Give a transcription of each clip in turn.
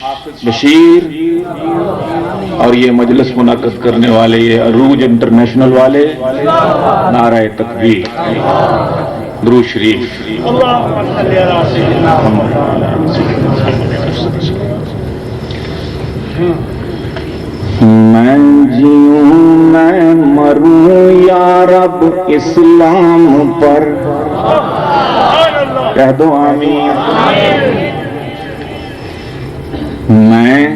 بشیر اور یہ مجلس منعقد کرنے والے یہ عروج انٹرنیشنل والے نعرہ تکبیر درود شریف میں جیوں میں مروں یا رب اسلام پر کہہ دو آمین میں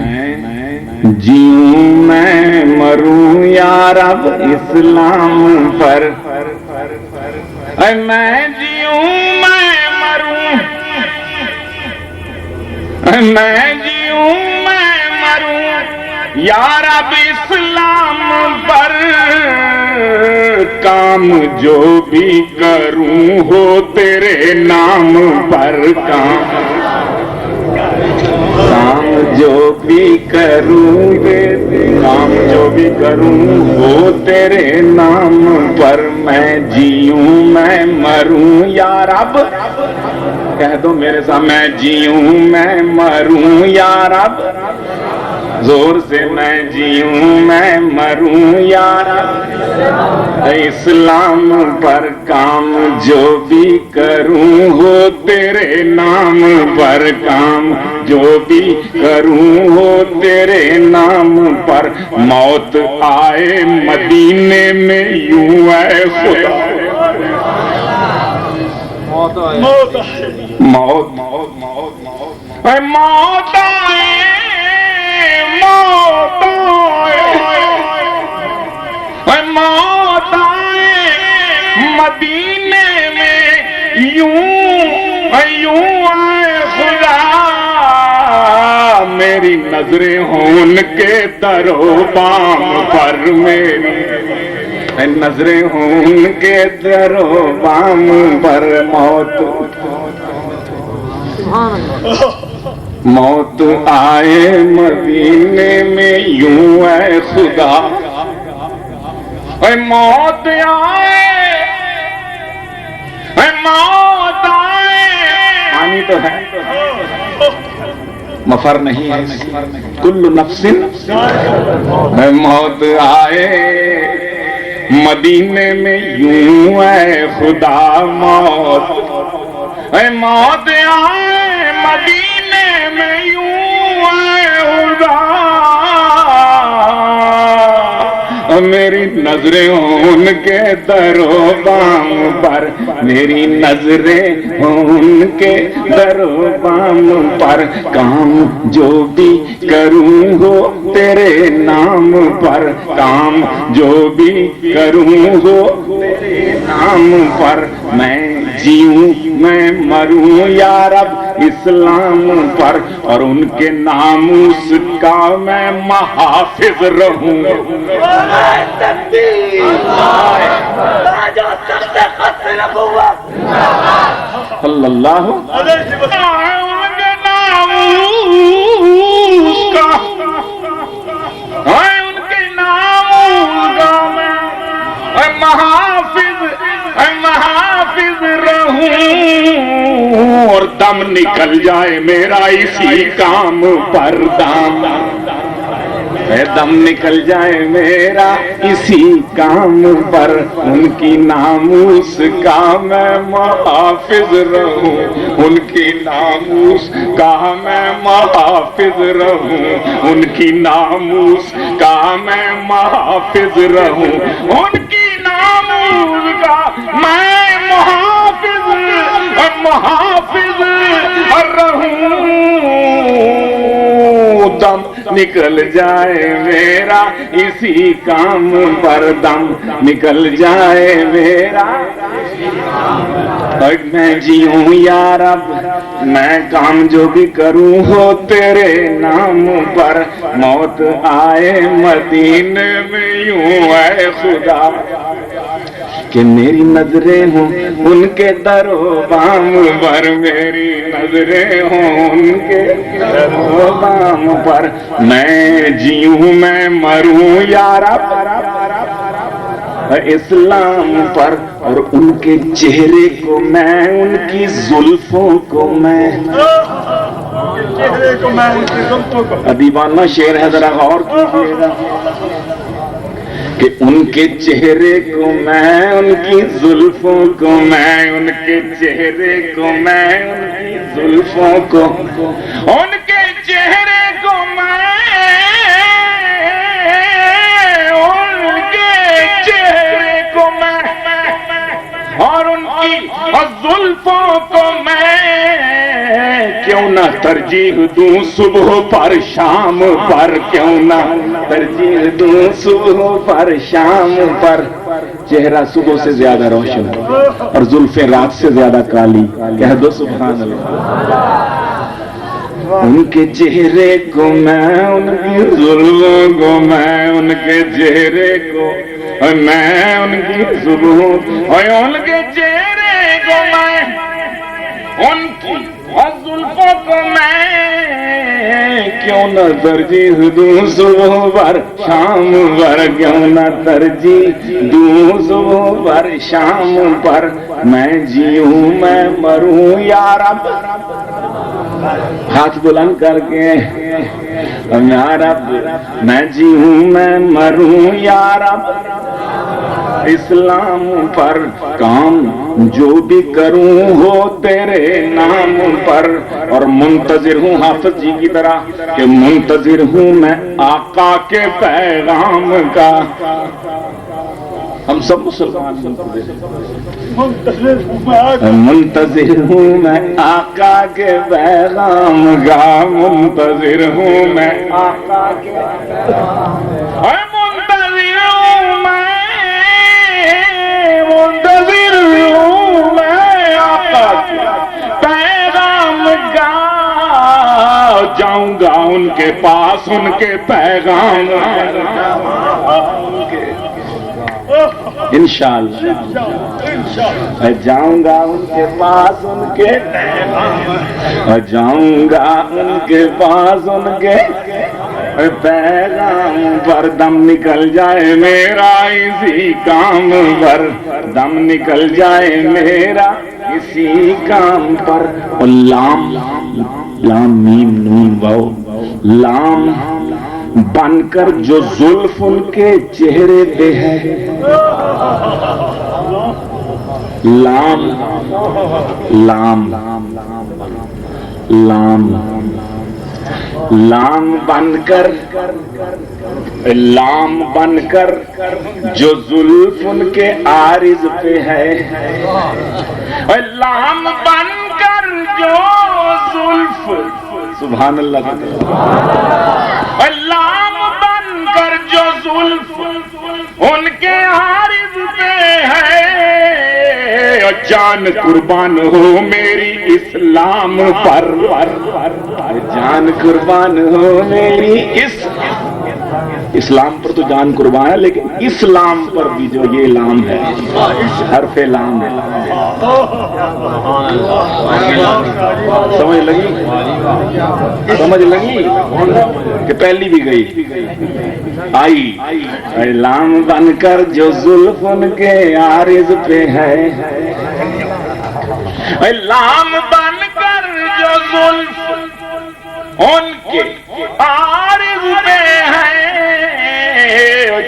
جیوں میں مروں یا رب اسلام پر میں جیوں میں مروں میں جیوں میں مروں یا رب اسلام پر کام جو بھی کروں ہو تیرے نام پر کام جو بھی کروں کام جو بھی کروں وہ تیرے نام پر میں جیوں میں مروں یا رب کہہ دو میرے ساتھ میں جیوں میں مروں یا رب زور سے میں جیوں میں مروں یا رب اسلام پر کام جو بھی کروں ہو تیرے نام پر کام جو بھی کروں ہو تیرے نام پر موت آئے مدینے میں یوں اے خدا موت موت موت موت آئے موت آئے مدینے میں یوں آئے خدا میری نظریں ہوں ان کے در و بام پر میری نظریں ہوں ان کے در و بام پر موت آئے مدینے میں یوں اے خدا اے موت آئے اے موت آئے آنی تو ہے مفر نہیں ہے کل نفس اے موت آئے مدینے میں یوں اے خدا موت اے موت آئے مدینے میں یوں اے خدا میری نظریں ان کے در و بام پر میری نظریں ان کے در و بام پر کام جو بھی کروں ہو تیرے نام پر کام جو بھی کروں ہو تیرے نام پر میں جیوں میں مروں یا رب اسلام پر اور ان کے ناموس کا میں محافظ رہوں صلی اللہ ان کے ناموس کا میں محافظ رہوں اور دم نکل جائے میرا اسی کام پر دم نکل جائے میرا اسی کام پر ان کی ناموس کا میں محافظ رہوں ان کی ناموس کا میں محافظ رہوں ان کی ناموس کا میں محافظ رہوں ان کی ناموس کا میں محافظ رہوں دم نکل جائے میرا اسی کام پر دم نکل جائے میرا میں جیوں یا رب میں کام جو بھی کروں ہو تیرے نام پر موت آئے مدینے میں یوں اے خدا کہ میری نظریں ہوں ان کے در و بام پر میری نظریں ہوں ان کے در و بام پر میں جیوں میں مروں یا رب اسلام پر، اور ان کے چہرے کو میں، ان کی زلفوں کو میں. ادیبانہ شعر ہے، ذرا غور کیجیے گا کہ ان کے چہرے کو میں، ان کی زلفوں کو میں، ان کے چہرے کو میں، ان کی زلفوں کو، ان کے چہرے کو میں، ان کے چہرے کو میں، اور ان کی زلفوں کو میں کیوں نہ ترجیح دوں صبح پر شام پر، کیوں نہ ترجیح دوں صبح پر شام پر. چہرہ صبح سے زیادہ روشن اور زلفیں رات سے زیادہ کالی. کہہ دو سبحان اللہ. ان کے چہرے کو میں، ان کی زلفوں کو میں، ان کے چہرے کو میں، ان کی زلفوں، اور ان کے چہرے کو میں، ان کی زلفوں کو میں کیوں نہ ترجیح دوں صبح پر شام پر، کیوں نہ ترجیح دوں صبح پر شام پر. میں جیوں میں مروں یا رب، ہاتھ بلند کر کے یا رب، میں جیوں میں مروں یا رب، اسلام پر کام جو بھی کروں ہو تیرے نام پر. اور منتظر ہوں حافظ جی کی طرح کہ منتظر ہوں میں آقا کے پیغام کا. ہم سب مسلمان منتظر ہوں میں آقا کے پیغام کا، منتظر ہوں میں آقا کے پیغام، منتظر ہوں میں، منتظر ہوں میں آقا کے پیغام کا. جاؤں گا ان کے پاس ان کے پیغام، انشاءاللہ جاؤں گا ان کے پاس ان کے پیغام، جاؤں گا ان کے پاس ان کے پیغام پر. دم نکل جائے میرا اسی کام پر، دم نکل جائے میرا اسی کام پر. اور لام، لام میم نون واو، لام بن کر جو زلف ان کے چہرے پہ ہے، لام لام لام لام بن کر، لام بن کر جو زلف ان کے عارض پہ ہے، لام بن کر جو زلف، سبحان اللہ، لام بن کر جو زلف ان کے عارض پہ ہے، جان قربان ہو میری اسلام پر، جان قربان ہو میری اسلام پر. تو جان قربان ہے، لیکن اسلام پر بھی جو یہ لام ہے، حرف لام ہے. سمجھ لگی؟ سمجھ لگی کہ پہلی بھی گئی آئی. لام بن کر جو زلف ان کے عارض پہ ہے، لام بن کر جو زلف ان کے عارض پہ ہے،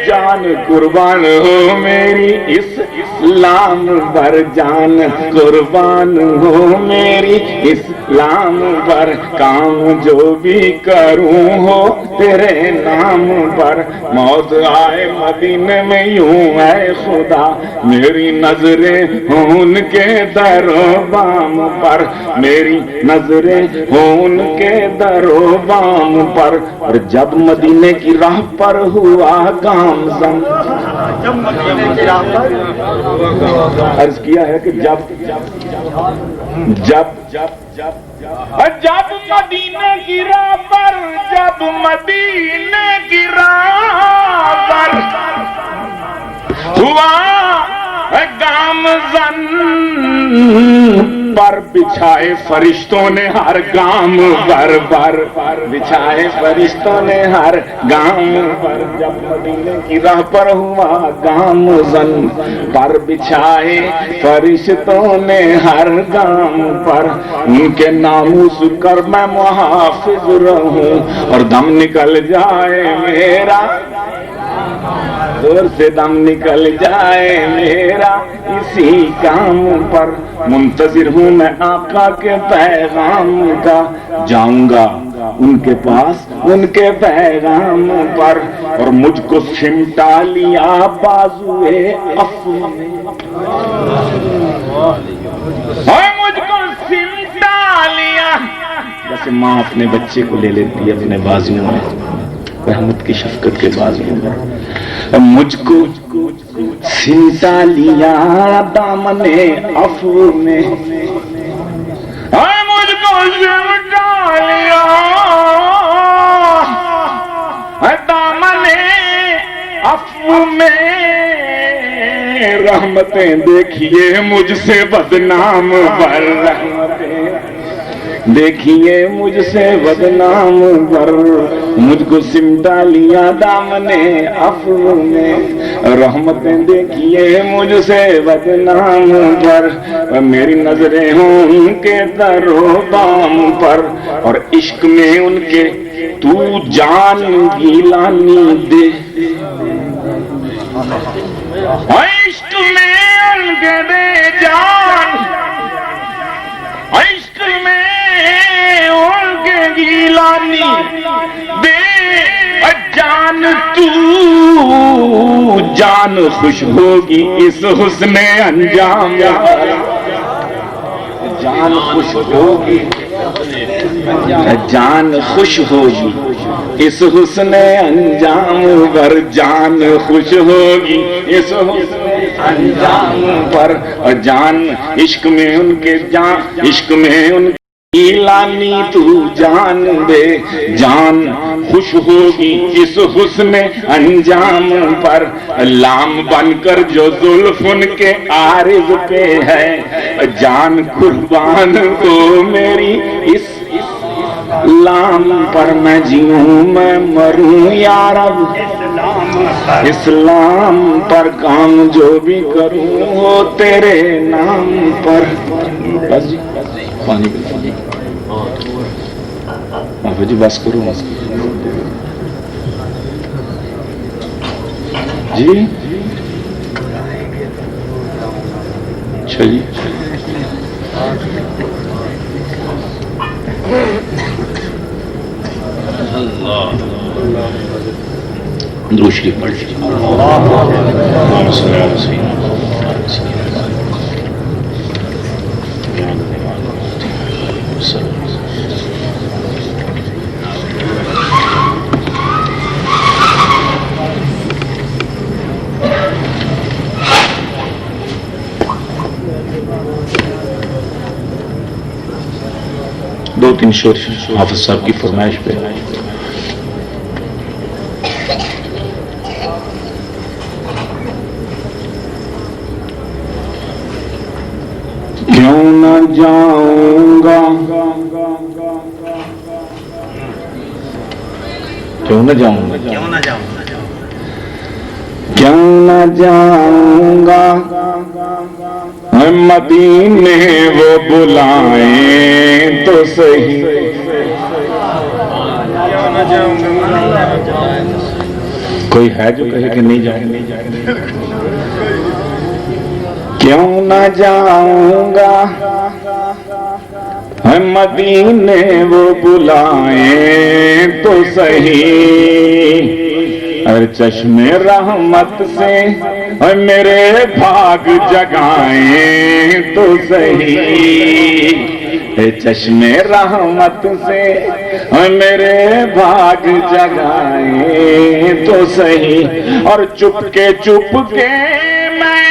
جان قربان ہو میری اسلام پر، جان قربان ہو میری اسلام پر. کام جو بھی کروں ہو تیرے نام پر. موت آئے مدینے میں یوں اے خدا، میری نظریں ہوں ان کے در و بام پر، میری نظریں ہوں ان کے در و بام پر. اور جب مدینے کی راہ پر ہوا گامزن، عرض کیا ہے کہ جب مدینے کی راہ پر، جب مدینے کی راہ پر ہوا گامزن، پر بچھائے فرشتوں نے ہر گام پر بچھائے فرشتوں نے ہر گام پر جب مدینے کی راہ پر ہوا گام زن پر بچھائے فرشتوں نے ہر گام پر ان کے ناموس کر میں محافظ رہوں اور دم نکل جائے میرا زور سے دم نکل جائے میرا اسی کام پر منتظر ہوں میں آقا کے پیغام کا جاؤں گا ان کے پاس ان کے پیغام پر اور مجھ کو سمٹا لیا بازوئے عفو اور مجھ کو سمٹا لیا جیسے ماں اپنے بچے کو لے لیتی ہے اپنے بازوؤں میں رحمت کی شفقت کے بازوؤں میں مجھ کو سمٹا لیا دامن عفو میں مجھ کو سمٹا لیا دامن عفو میں رحمتیں دیکھیے مجھ سے بدنام پر رحمتیں دیکھیے مجھ سے بدنام پر مجھ کو سمٹا لیا دامن عفو میں رحمتیں دیکھیے مجھ سے بدنام پر میری نظریں ہوں ان کے در و بام پر اور عشق میں ان کے تو جان گیلانی دے عشق میں ان کے دے جان عشق میں ان کے گیلانی دے جان تو جان خوش ہوگی اس حسن انجام جان خوش ہوگی جان خوش ہوگی اس حسن انجام پر جان خوش ہوگی اس حسن انجام پر اور جان عشق میں ان کے جان عشق میں ان لانی تو جان دے جان خوش ہوگی اس حسن انجام پر لام بن کر جو زلف ان کے عارض پہ ہے جان قربان ہو میری اس لام پر میں جیوں میں مروں یا رب اسلام پر کام جو بھی کروں ہو تیرے نام پر بس جی پانی پلاؤ جی بس کرو جی اچھا جی دوسری پڑھ دو تین شور حافظ صاحب کی فرمائش پہ کیوں نہ جاؤں گا کیوں نہ جاؤں گا کیوں نہ جاؤں گا مدینے وہ بلائیں تو صحیح کوئی ہے جو کہے کہ نہیں جاؤں کیوں نہ جاؤں گا مدینے وہ بلائیں تو صحیح چشم رحمت سے میرے بھاگ جگائیں تو صحیح چشم رحمت سے میرے بھاگ جگائیں تو صحیح اور چپ کے میں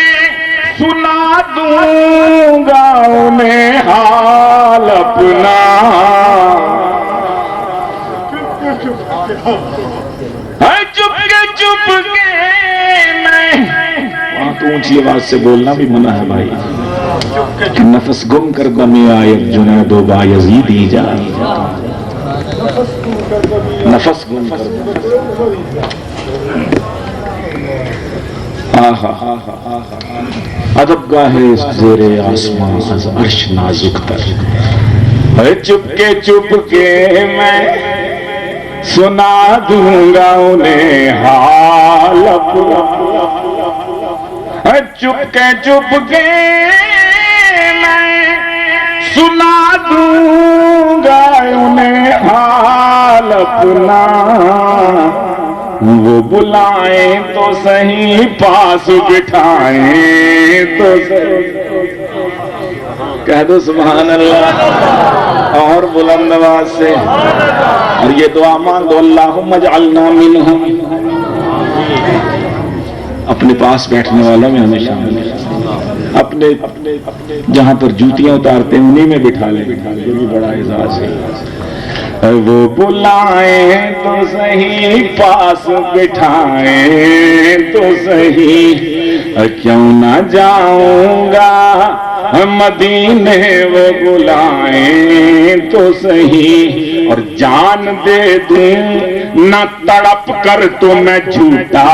سنا دوں گا انہیں حال اپنا چپ کے میں وہاں تو اونچی آواز سے بولنا بھی منع ہے بھائی کہ نفس گم کر دمی آیت جنید و بایزیدی جا، نفس گم کر ادب گاہ زیر آسمان از عرش نازک تر، چپ کے میں سنا دوں گا انہیں حال اپنا، چپ کے میں سنا دوں گا انہیں حال اپنا، وہ بلائیں تو صحیح پاس بٹھائیں تو صحیح، کہہ دو سبحان اللہ اور بلند آواز سے، اور یہ دعا مانگو اللہم اجعلنا منہم، اپنے پاس بیٹھنے والوں میں ہمیں شامل ہے، اپنے جہاں پر جوتیاں اتارتے ہیں انہیں میں بٹھا لیں، یہ بھی بڑا اعزاز ہے، وہ بلائیں تو صحیح پاس بٹھائیں تو صحیح، کیوں نہ جاؤں گا مدینے وہ بلائیں تو صحیح، اور جان دے دوں نہ تڑپ کر تو میں جھوٹا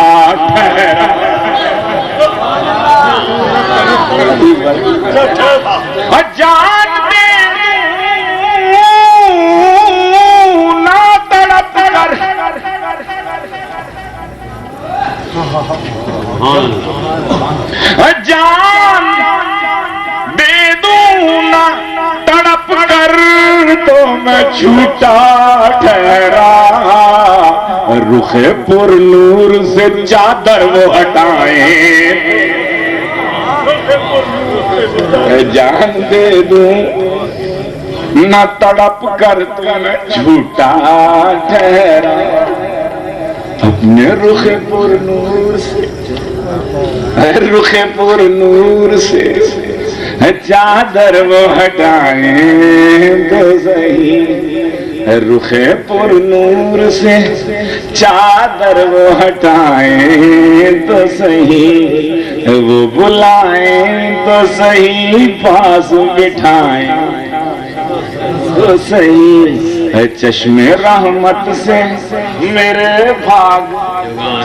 ٹھہرا، جان دے دوں نہ تڑپ کر، جان دے دوں نہ تڑپ کر تو میں جھوٹا ٹھہرا، رخ پر نور سے چادر وہ ہٹائیں، جان دے دوں نہ تڑپ کر تو میں جھوٹا ٹھہرا، اپنے رخ پر نور سے، رخ پر نور سے چادر وہ ہٹائیں تو صحیح، رخ پر نور سے چادر وہ ہٹائیں تو صحیح، وہ بلائیں تو صحیح پاس بٹھائیں تو صحیح، چشم رحمت سے میرے بھاگ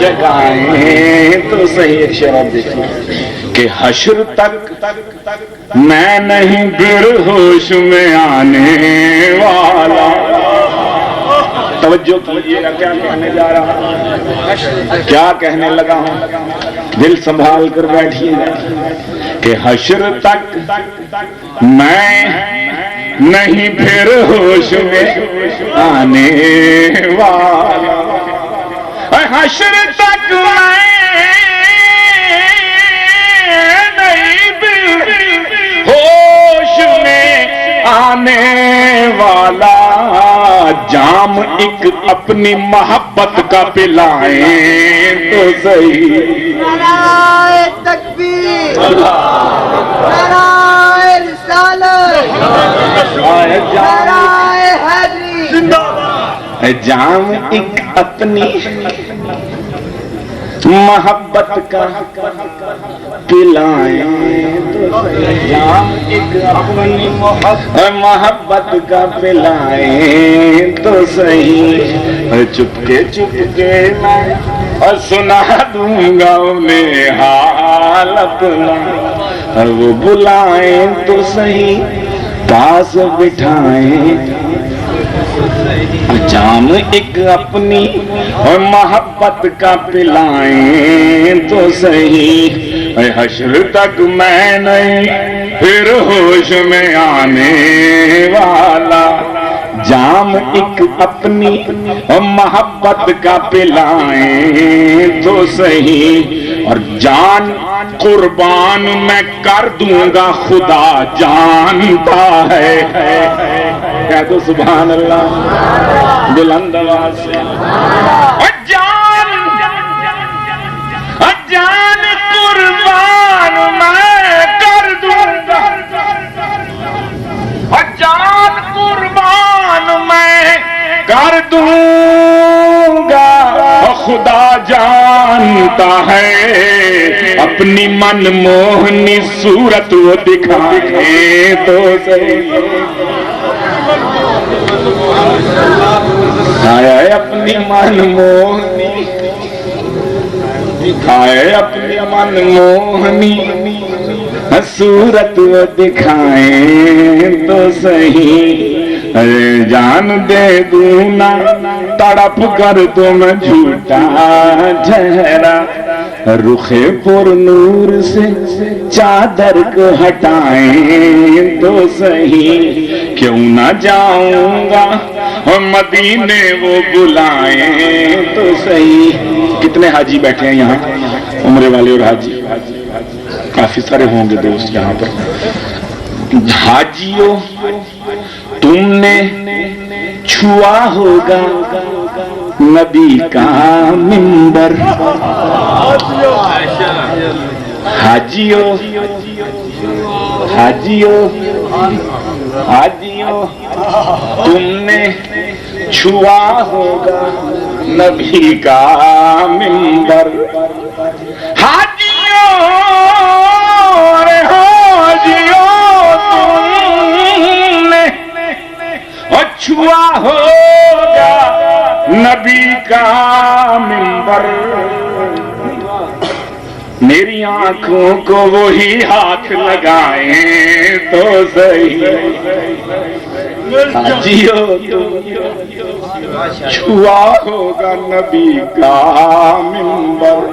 جگائیں تو صحیح۔ ایک شعر دیکھیں کہ حشر تک میں نہیں بر ہوش میں آنے والا، توجہ کیجیے گا کیا کہنے جا رہا ہوں، کیا کہنے لگا ہوں، دل سنبھال کر بیٹھیے گا کہ حشر تک میں نہیں پھر ہوش میں آنے والا، حشر تک میں نہیں پھر ہوش میں آنے والا، جام ایک اپنی محبت کا پلائیں تو صحیح، نعرہ تکبیر، نعرہ رسالت، نعرہ حیدری، جام ایک اپنی محبت کا پلائیں تو صحیح، جام ایک اپنی محبت کا پلائیں تو صحیح، چپ کے میں اور سنا دوں گا انہیں حال اپنا، وہ بلائیں تو صحیح پاس بٹھائیں، جام ایک اپنی محبت کا پلائیں تو صحیح، حشر تک میں نہیں پھر ہوش میں آنے والا، جام ایک اپنی محبت کا پلائیں تو صحیح، اور جان قربان میں کر دوں گا خدا جانتا ہے، کہہ دو سبحان اللہ بلند آواز سے، جان قربان میں کر دوں گا، جان قربان میں کر دوں گا خدا جانتا ہے اپنی من موہنی صورت وہ دکھائے تو صحیح آئے اپنی من موہنی آئے اپنی من موہنی صورت وہ دکھائیں تو صحیح جان دے دوں نہ تڑپ کر تم جھوٹا ٹھہرا رخ پر نور سے چادر کو ہٹائیں تو صحیح کیوں نہ جاؤں گا مدینے وہ بلائیں تو صحیح کتنے حاجی بیٹھے ہیں یہاں عمرے والے اور حاجی کافی سارے ہوں گے دوست یہاں پر حاجیوں تم نے چھوا ہوگا نبی کا منبر حاجیوں حاجیوں حاجیوں تم نے چھوا ہوگا نبی کا منبر حاجیوں رے حاجیوں تم نے چھوا ہوگا نبی کا منبر میری آنکھوں کو وہی ہاتھ لگائیں تو صحیح حاجیوں چھوا ہوگا نبی کا منبر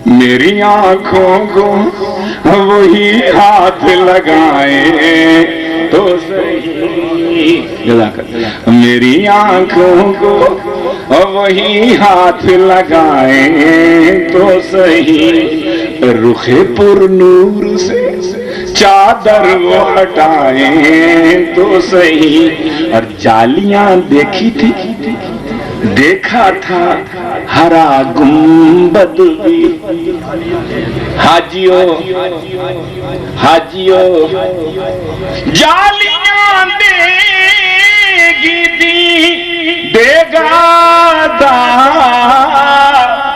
میری آنکھوں کو وہی ہاتھ لگائیں تو صحیح میری آنکھوں کو وہی ہاتھ لگائیں تو صحیح رخ پر نور سے چادر وہ ہٹائیں تو صحیح اور جالیاں دیکھی تھی دیکھا تھا ہرا گنبد بھی حاجیوں حاجیوں جالیاں دیگی دی دیگا دا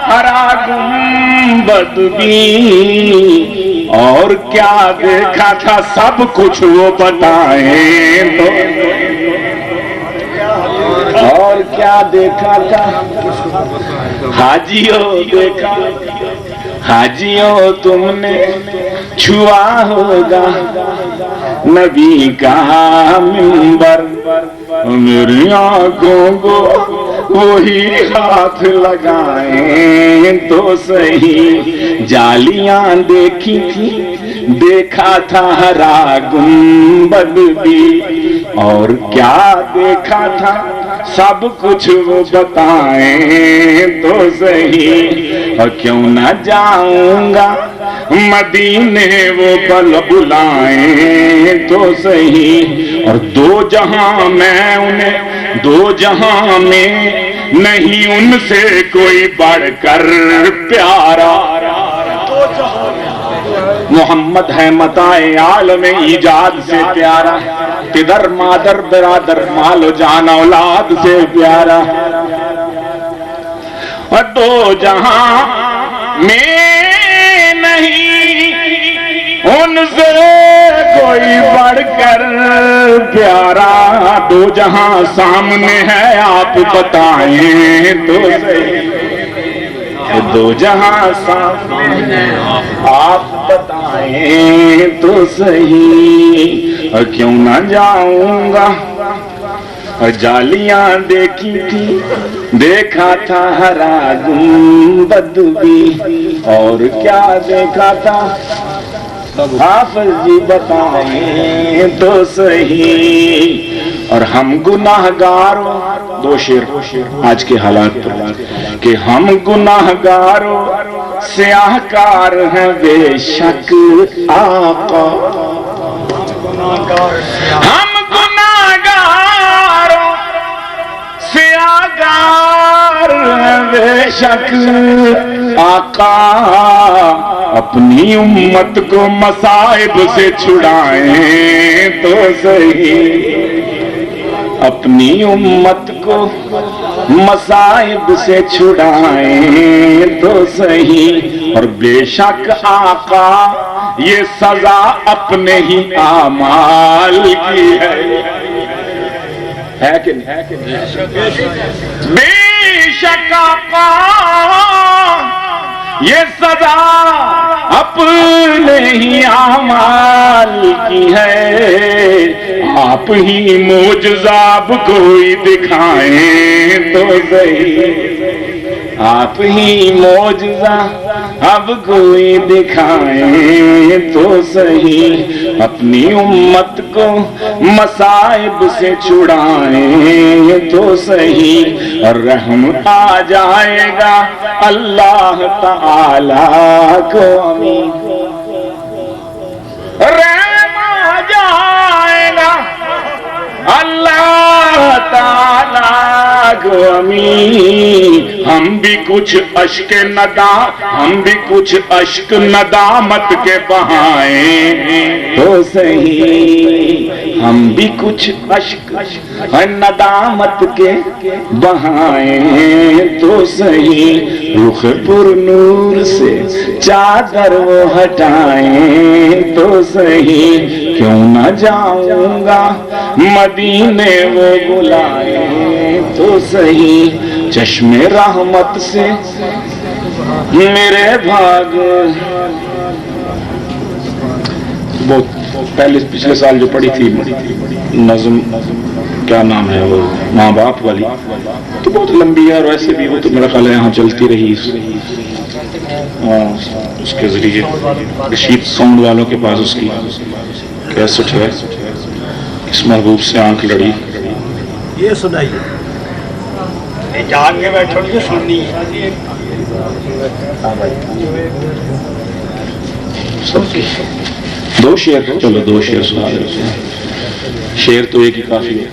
ہرا گنبد بھی اور کیا دیکھا تھا سب کچھ وہ بتائیں تو اور کیا دیکھا تھا حاجیوں دیکھا حاجیوں تم نے چھوا ہوگا نبی کا منبر میری آنکھوں کو وہی ہاتھ لگائیں تو صحیح جالیاں دیکھی تھی دیکھا تھا ہرا گنبد بھی اور کیا دیکھا تھا سب کچھ وہ بتائیں تو صحیح اور کیوں نہ جاؤں گا مدینے وہ بلائیں تو صحیح اور دو جہاں میں انہیں دو جہاں میں نہیں ان سے کوئی بڑھ کر پیارا محمد ہے متاع عالم ایجاد سے پیارا پدر مادر برادر مال و جان اولاد سے پیارا اور دو جہاں میں نہیں ان سے کوئی بڑھ کر پیارا دو جہاں سامنے ہے آپ بتائیں تو صحیح دو جہاں سامنے ہے آپ بتائیں تو صحیح اور کیوں نہ جاؤں گا جالیاں دیکھی تھی دیکھا تھا ہرا گنبد بھی اور کیا دیکھا تھا حافظ جی بتائیں تو صحیح اور ہم گناہگاروں دو شعر آج کے حالات پر کہ ہم گناہگاروں سیاہکار ہیں بے شک آقا ہم گناہگاروں سیاہکار ہیں بے شک آقا اپنی امت کو مصائب سے چھڑائیں تو صحیح اپنی امت کو مصائب سے چھڑائیں تو صحیح، اور بے شک آقا یہ سزا اپنے ہی اعمال کی ہے کہ نہیں؟ بے شک آقا یہ سزا اپنے ہی اعمال کی ہے، آپ ہی معجزہ اب کوئی دکھائیں تو صحیح، آپ ہی معجزہ اب کوئی دکھائیں تو صحیح، اپنی امت کو مصائب سے چھڑائیں تو صحیح، اور رحم آ جائے گا اللہ تعالی کو، امین، رحم آ جائے گا اللہ تعالی کو، امین۔ ہم بھی کچھ اشک ندامت کے بہائیں تو صحیح، ہم بھی کچھ اشک ندامت کے بہائیں تو صحیح، رخ پر نور سے چادر وہ ہٹائیں تو صحیح، کیوں نہ جاؤں گا مدینے وہ بلائیں تو صحیح، چشم رحمت سے میرے بھاگ، بہت پہلے پچھلے سال جو پڑھی تھی نظم، کیا نام ہے وہ، ماں باپ والی، تو بہت لمبی ہے، اور ویسے بھی وہ تو میرا خیال ہے یہاں چلتی رہی، اس کے ذریعے رشید ساؤنڈ والوں کے پاس اس کی کیسٹ ہے، اس محبوب سے آنکھ لڑی، یہ سنائیے، جان کے بیٹھو گے سننی ہے، دو شعر، چلو دو شعر سنا لیتے ہیں، شعر تو ایک ہی کافی ہے۔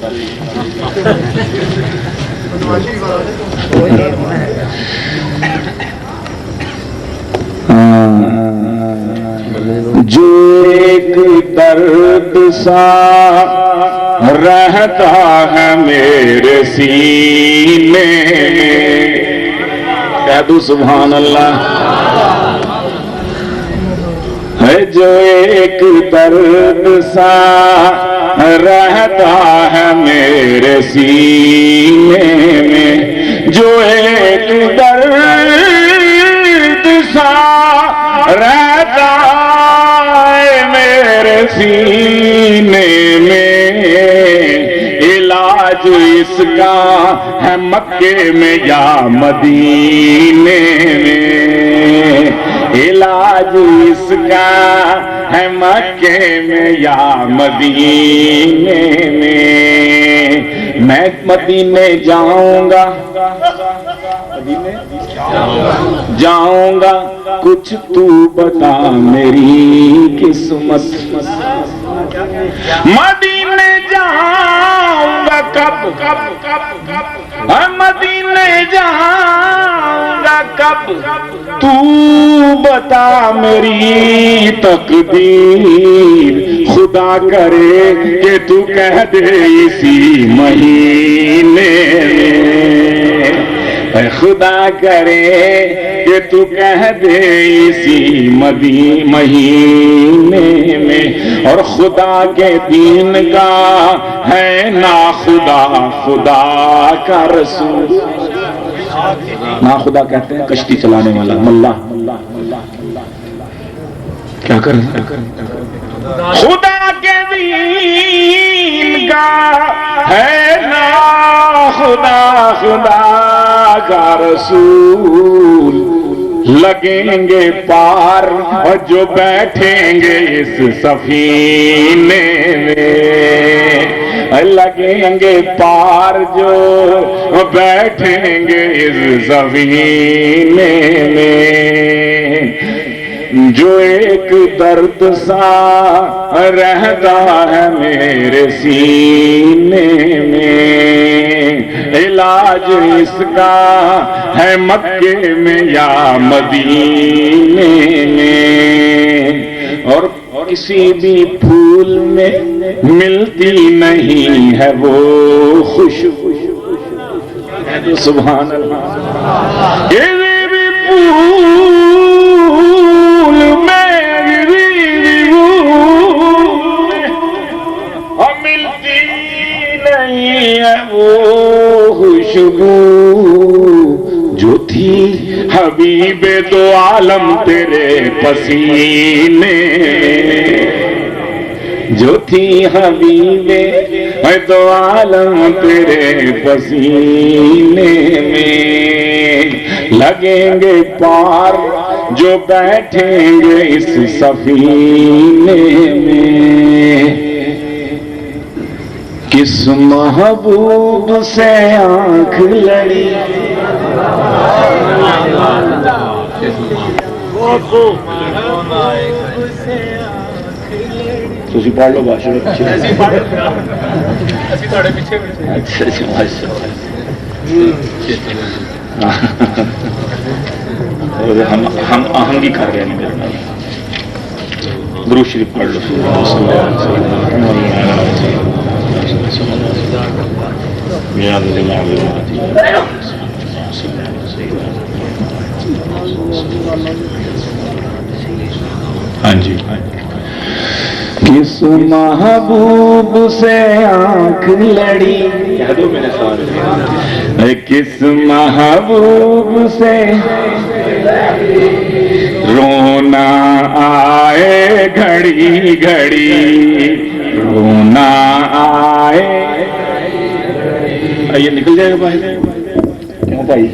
جو ایک درد سا رہتا ہے میرے سینے میں، کہہ دوں سبحان اللہ، ہے جو ایک درد سا رہتا ہے میرے سینے میں، جو ایک درد سا رہتا ہے میرے سینے میں، علاج اس کا ہے مکے میں یا مدینے میں، علاج اس کا ہے مکے میں یا مدینے میں، میں مدینے جاؤں گا، جاؤں گا، کچھ تو بتا میری قسمت، مدینے جاؤں گا کب، مدینے جاؤں گا کب، تو بتا میری تقدیر، خدا کرے کہ تو کہہ دے اسی مہینے میں، خدا کرے کہ تو کہہ دے اسی مہینے میں، اور خدا کے دین کا ہے نا خدا، خدا کا رسول، نا خدا کہتے ہیں کشتی چلانے والا ملا، کیا کریں، خدا کے دین کا ہے نا خدا، خدا کا رسول، لگیں گے پار اور جو بیٹھیں گے اس سفینے میں، لگیں گے پار جو بیٹھیں گے اس سفینے میں، جو ایک درد سا رہتا ہے میرے سینے میں، علاج اس کا ہے مکے میں یا مدینے میں، اور کسی بھی پھول میں ملتی نہیں ہے وہ خوشبو. سبحان اللہ. پھول میں ملتی نہیں ہے وہ خوشبو جو تھی حبیب دو عالم تیرے پسینے. جو تھی حبیب دو عالم تیرے پسینے میں. لگیں گے پار جو بیٹھیں گے اس سفینے میں. کس محبوب سے آنکھ لڑی. تسی پڑھ لو باشر. ہم آہنگی کر رہے ہیں. درود شریف پڑھ لو. ہاں جی. کس محبوب سے آنکھ لڑی. کس محبوب سے رونا آئے گھڑی گھڑی. رونا آئے. یہ نکل جائے گا بھائی. کیوں بھائی؟